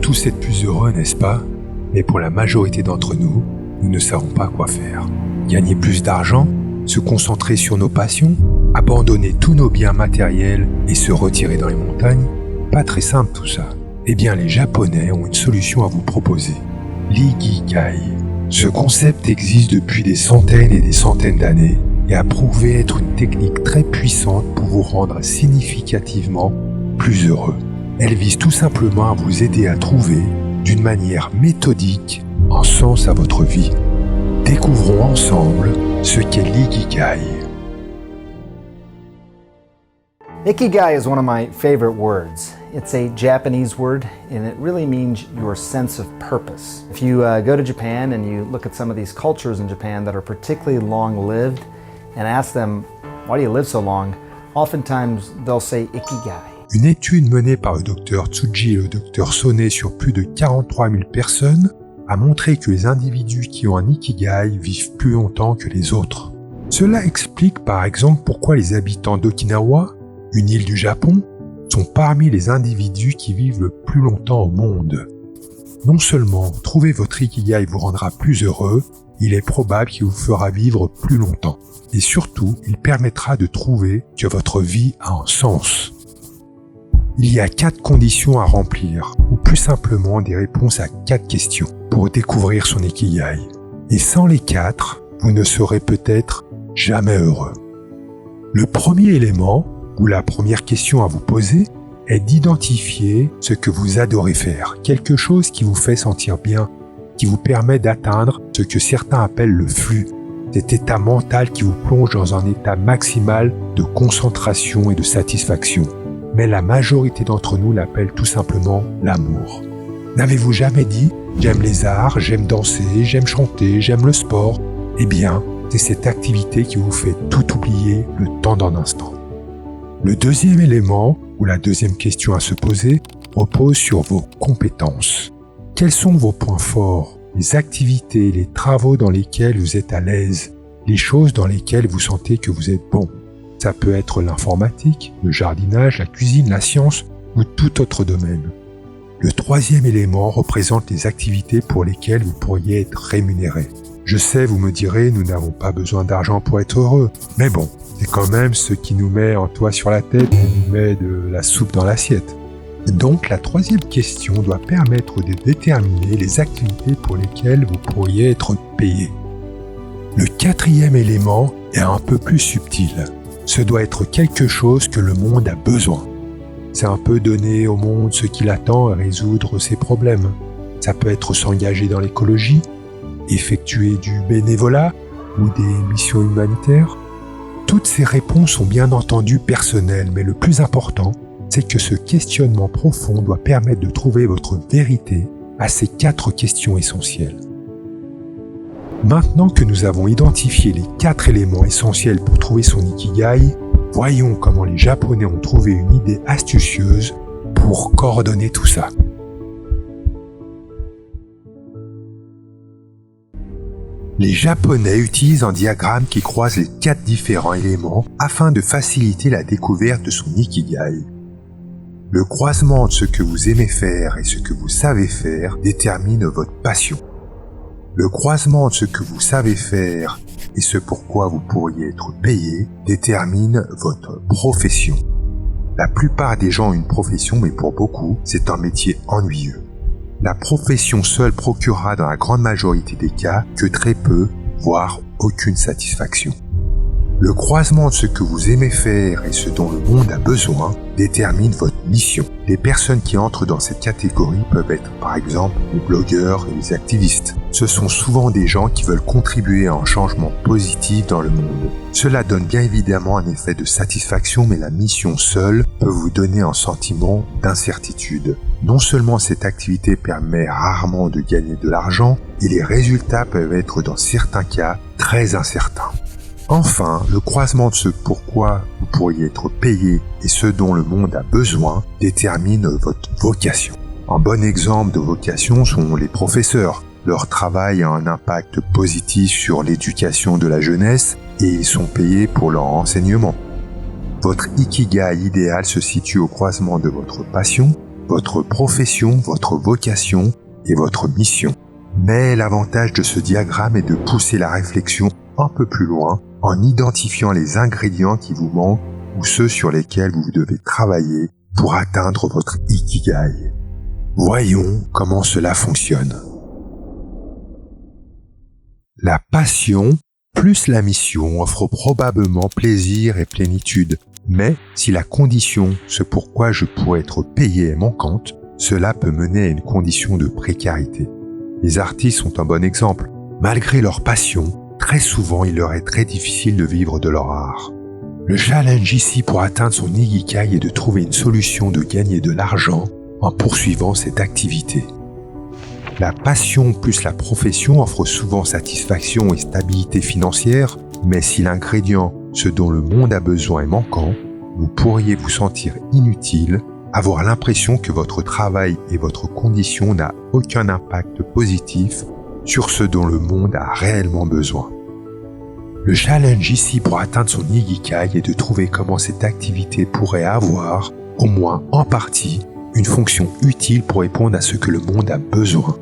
tous être plus heureux, n'est-ce pas? Mais pour la majorité d'entre nous, nous ne savons pas quoi faire. Gagner plus d'argent, se concentrer sur nos passions, abandonner tous nos biens matériels et se retirer dans les montagnes? Pas très simple tout ça. Eh bien, les Japonais ont une solution à vous proposer. L'ikigai. Ce concept existe depuis des centaines et des centaines d'années et a prouvé être une technique très puissante pour vous rendre significativement plus heureux. Elle vise tout simplement à vous aider à trouver, d'une manière méthodique, un sens à votre vie. Découvrons ensemble ce qu'est l'ikigai. Ikigai is one of my favorite words. It's a Japanese word, and it really means your sense of purpose. If you go to Japan and you look at some of these cultures in Japan that are particularly long-lived and ask them, why do you live so long? Oftentimes they'll say ikigai. Une étude menée par le Dr Tsuji et le Dr Sone sur plus de 43 000 personnes a montré que les individus qui ont un ikigai vivent plus longtemps que les autres. Cela explique par exemple pourquoi les habitants d'Okinawa, une île du Japon, sont parmi les individus qui vivent le plus longtemps au monde. Non seulement trouver votre ikigai vous rendra plus heureux, il est probable qu'il vous fera vivre plus longtemps. Et surtout, il permettra de trouver que votre vie a un sens. Il y a 4 conditions à remplir, ou plus simplement des réponses à 4 questions pour découvrir son ikigai. Et sans les 4, vous ne serez peut-être jamais heureux. Le premier élément, ou la première question à vous poser, est d'identifier ce que vous adorez faire, quelque chose qui vous fait sentir bien, qui vous permet d'atteindre ce que certains appellent le flux, cet état mental qui vous plonge dans un état maximal de concentration et de satisfaction. Mais la majorité d'entre nous l'appelle tout simplement l'amour. N'avez-vous jamais dit « j'aime les arts, j'aime danser, j'aime chanter, j'aime le sport » Eh bien, c'est cette activité qui vous fait tout oublier le temps d'un instant. Le deuxième élément, ou la deuxième question à se poser, repose sur vos compétences. Quels sont vos points forts, les activités, les travaux dans lesquels vous êtes à l'aise, les choses dans lesquelles vous sentez que vous êtes bon? Ça peut être l'informatique, le jardinage, la cuisine, la science ou tout autre domaine. Le troisième élément représente les activités pour lesquelles vous pourriez être rémunéré. Je sais, vous me direz, nous n'avons pas besoin d'argent pour être heureux, mais bon, c'est quand même ce qui nous met un toit sur la tête et nous met de la soupe dans l'assiette. Donc la troisième question doit permettre de déterminer les activités pour lesquelles vous pourriez être payé. Le quatrième élément est un peu plus subtil. Ce doit être quelque chose que le monde a besoin. C'est un peu donner au monde ce qu'il attend et résoudre ses problèmes. Ça peut être s'engager dans l'écologie, effectuer du bénévolat ou des missions humanitaires. Toutes ces réponses sont bien entendu personnelles, mais le plus important, c'est que ce questionnement profond doit permettre de trouver votre vérité à ces 4 questions essentielles. Maintenant que nous avons identifié les 4 éléments essentiels pour trouver son ikigai, voyons comment les Japonais ont trouvé une idée astucieuse pour coordonner tout ça. Les Japonais utilisent un diagramme qui croise les 4 différents éléments afin de faciliter la découverte de son ikigai. Le croisement de ce que vous aimez faire et ce que vous savez faire détermine votre passion. Le croisement de ce que vous savez faire et ce pourquoi vous pourriez être payé détermine votre profession. La plupart des gens ont une profession, mais pour beaucoup, c'est un métier ennuyeux. La profession seule procurera dans la grande majorité des cas que très peu, voire aucune satisfaction. Le croisement de ce que vous aimez faire et ce dont le monde a besoin détermine votre mission. Les personnes qui entrent dans cette catégorie peuvent être par exemple les blogueurs et les activistes. Ce sont souvent des gens qui veulent contribuer à un changement positif dans le monde. Cela donne bien évidemment un effet de satisfaction, mais la mission seule peut vous donner un sentiment d'incertitude. Non seulement cette activité permet rarement de gagner de l'argent, et les résultats peuvent être dans certains cas très incertains. Enfin, le croisement de ce pourquoi vous pourriez être payé et ce dont le monde a besoin détermine votre vocation. Un bon exemple de vocation sont les professeurs. Leur travail a un impact positif sur l'éducation de la jeunesse et ils sont payés pour leur enseignement. Votre ikigai idéal se situe au croisement de votre passion votre profession, votre vocation et votre mission. Mais l'avantage de ce diagramme est de pousser la réflexion un peu plus loin en identifiant les ingrédients qui vous manquent ou ceux sur lesquels vous devez travailler pour atteindre votre Ikigai. Voyons comment cela fonctionne. La passion plus la mission offre probablement plaisir et plénitude, mais si la condition, ce pourquoi je pourrais être payé est manquante, cela peut mener à une condition de précarité. Les artistes sont un bon exemple. Malgré leur passion, très souvent il leur est très difficile de vivre de leur art. Le challenge ici pour atteindre son Ikigai est de trouver une solution de gagner de l'argent en poursuivant cette activité. La passion plus la profession offre souvent satisfaction et stabilité financière, mais si l'ingrédient, ce dont le monde a besoin est manquant, vous pourriez vous sentir inutile, avoir l'impression que votre travail et votre condition n'ont aucun impact positif sur ce dont le monde a réellement besoin. Le challenge ici pour atteindre son Ikigai est de trouver comment cette activité pourrait avoir, au moins en partie, une fonction utile pour répondre à ce que le monde a besoin.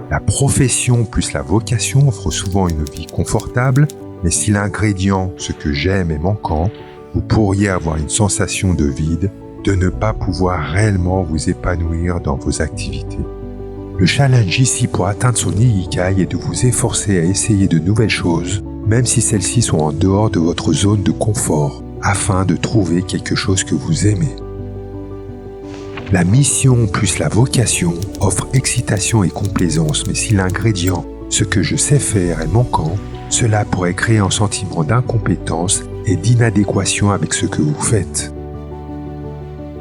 La profession plus la vocation offre souvent une vie confortable, mais si l'ingrédient, ce que j'aime, est manquant, vous pourriez avoir une sensation de vide, de ne pas pouvoir réellement vous épanouir dans vos activités. Le challenge ici pour atteindre son Ikigai est de vous efforcer à essayer de nouvelles choses, même si celles-ci sont en dehors de votre zone de confort, afin de trouver quelque chose que vous aimez. La mission plus la vocation offre excitation et complaisance, mais si l'ingrédient, ce que je sais faire, est manquant, cela pourrait créer un sentiment d'incompétence et d'inadéquation avec ce que vous faites.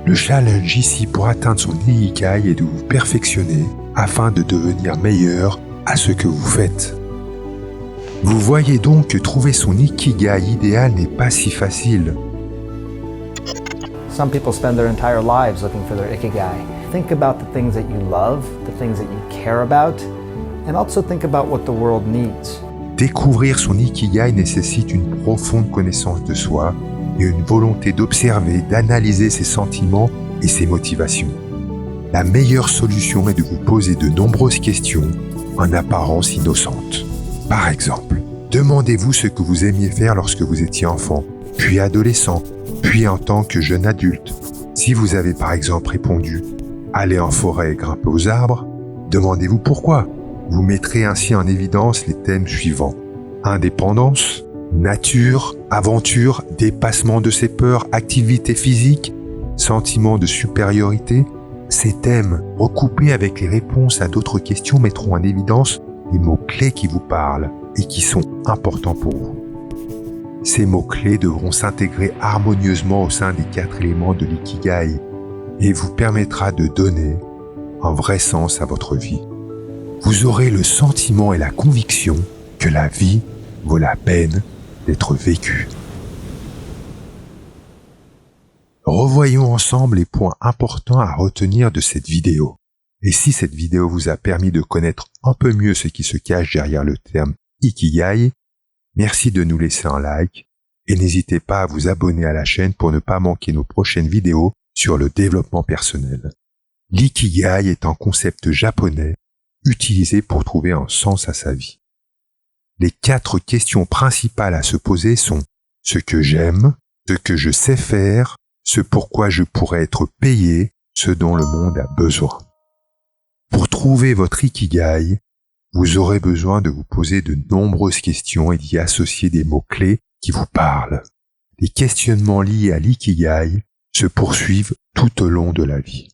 Le challenge ici pour atteindre son Ikigai est de vous perfectionner afin de devenir meilleur à ce que vous faites. Vous voyez donc que trouver son Ikigai idéal n'est pas si facile. Some people spend their entire lives looking for their Ikigai. Think about the things that you love, the things that you care about, and also think about what the world needs. Découvrir son Ikigai nécessite une profonde connaissance de soi et une volonté d'observer, d'analyser ses sentiments et ses motivations. La meilleure solution est de vous poser de nombreuses questions en apparence innocentes. Par exemple, demandez-vous ce que vous aimiez faire lorsque vous étiez enfant, puis adolescent, puis en tant que jeune adulte. Si vous avez par exemple répondu « aller en forêt et grimper aux arbres », demandez-vous pourquoi. Vous mettrez ainsi en évidence les thèmes suivants. Indépendance, nature, aventure, dépassement de ses peurs, activité physique, sentiment de supériorité. Ces thèmes, recoupés avec les réponses à d'autres questions, mettront en évidence les mots-clés qui vous parlent et qui sont importants pour vous. Ces mots-clés devront s'intégrer harmonieusement au sein des 4 éléments de l'Ikigai et vous permettra de donner un vrai sens à votre vie. Vous aurez le sentiment et la conviction que la vie vaut la peine d'être vécue. Revoyons ensemble les points importants à retenir de cette vidéo. Et si cette vidéo vous a permis de connaître un peu mieux ce qui se cache derrière le terme Ikigai, merci de nous laisser un like et n'hésitez pas à vous abonner à la chaîne pour ne pas manquer nos prochaines vidéos sur le développement personnel. L'ikigai est un concept japonais utilisé pour trouver un sens à sa vie. Les 4 questions principales à se poser sont ce que j'aime, ce que je sais faire, ce pourquoi je pourrais être payé, ce dont le monde a besoin. Pour trouver votre Ikigai, vous aurez besoin de vous poser de nombreuses questions et d'y associer des mots-clés qui vous parlent. Les questionnements liés à l'Ikigai se poursuivent tout au long de la vie.